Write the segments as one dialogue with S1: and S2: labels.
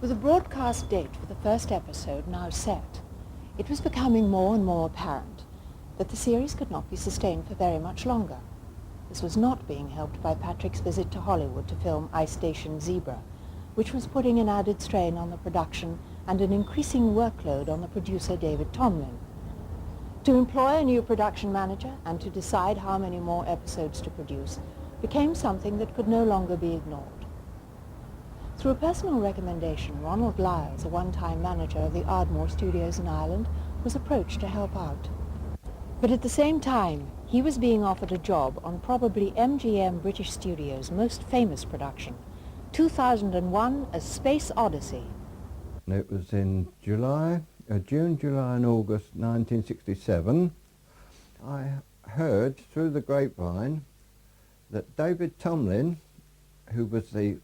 S1: With the broadcast date for the first episode now set, it was becoming more and more apparent that the series could not be sustained for very much longer. This was not being helped by Patrick's visit to Hollywood to film Ice Station Zebra, which was putting an added strain on the production and an increasing workload on the producer David Tomlin. To employ a new production manager and to decide how many more episodes to produce became something that could no longer be ignored. Through a personal recommendation, Ronald Liles, a one-time manager of the Ardmore Studios in Ireland, was approached to help out. But at the same time, he was being offered a job on probably MGM British Studios' most famous production, 2001, A SPACE ODYSSEY.
S2: It was in June, July and August 1967. I heard through the grapevine that David Tomlin, who was the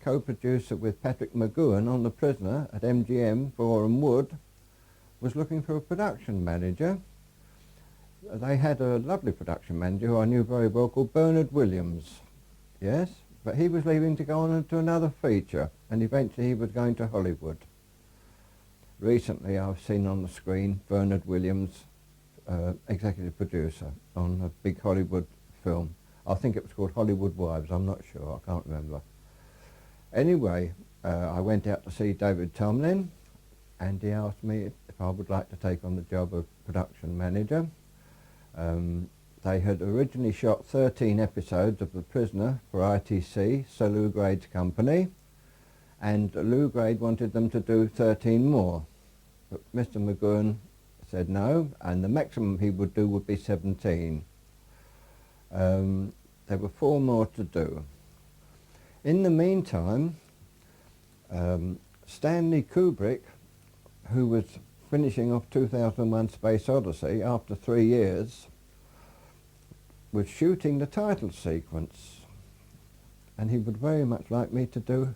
S2: co-producer with Patrick McGowan on The Prisoner at MGM, Boreham Wood, was looking for a production manager. They had a lovely production manager who I knew very well called Bernard Wiliams, yes, but he was leaving to go on to another feature, and eventually he was going to Hollywood. Recently I've seen on the screen Bernard Wiliams, executive producer on a big Hollywood film. I think it was called Hollywood Wives, I'm not sure, I can't remember. Anyway, I went out to see David Tomlin, and he asked me if I would like to take on the job of production manager. They had originally shot 13 episodes of The Prisoner for ITC, Sir Lou Grade's company, and Lou Grade wanted them to do 13 more. But Mr. McGowan said no, and the maximum he would do would be 17. There were 4 more to do. In the meantime, Stanley Kubrick, who was finishing off 2001 Space Odyssey after 3 years, was shooting the title sequence, and he would very much like me to do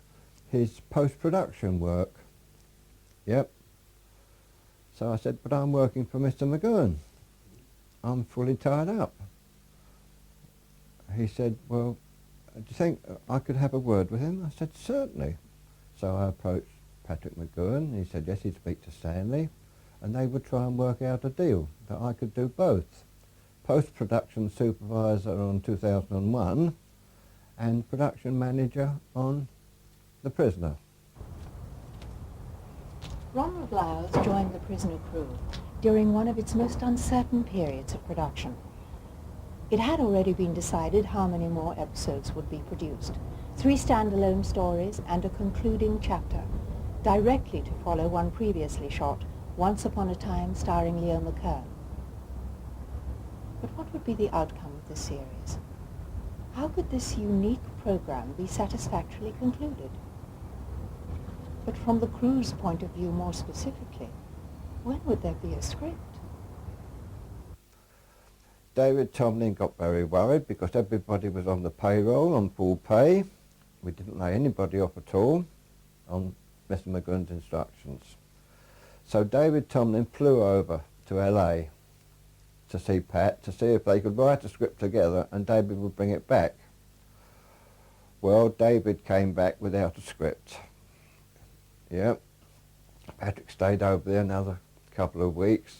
S2: his post-production work. Yep. So I said, but I'm working for Mr. McGowan. I'm fully tied up. He said, well, do you think I could have a word with him? I said, certainly. So I approached Patrick McGowan. He said, yes, he'd speak to Stanley, and they would try and work out a deal that I could do both. Post-production supervisor on 2001 and production manager on The Prisoner.
S1: Ronald Liles joined the Prisoner crew during one of its most uncertain periods of production. It had already been decided how many more episodes would be produced, 3 standalone stories and a concluding chapter, directly to follow one previously shot, Once Upon a Time, starring Leo McKern. But what would be the outcome of this series? How could this unique program be satisfactorily concluded? But from the crew's point of view more specifically, when would there be a script?
S2: David Tomlin got very worried because everybody was on the payroll on full pay. We didn't lay anybody off at all on Mr. McGowan's instructions. So David Tomlin flew over to LA to see Pat, to see if they could write a script together and David would bring it back. Well, David came back without a script. Yep. Patrick stayed over there another couple of weeks,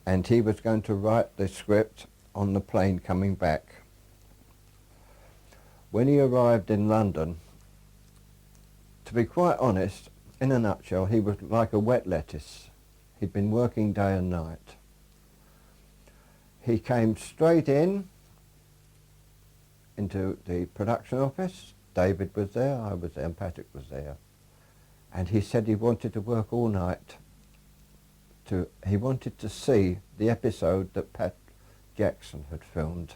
S2: and he was going to write the script on the plane coming back. When he arrived in London, to be quite honest, in a nutshell, he was like a wet lettuce. He'd been working day and night. He came straight into the production office. David was there, I was there, and Patrick was there. And he said he wanted to work all night. He wanted to see the episode that Pat Jackson had filmed.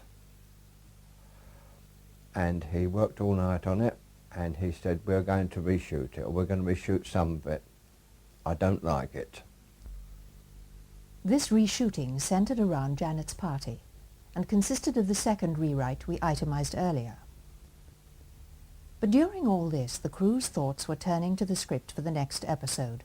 S2: And he worked all night on it, and he said, we're going to reshoot it, or we're going to reshoot some of it. I don't like it.
S1: This reshooting centered around Janet's party and consisted of the second rewrite we itemized earlier. But during all this, the crew's thoughts were turning to the script for the next episode,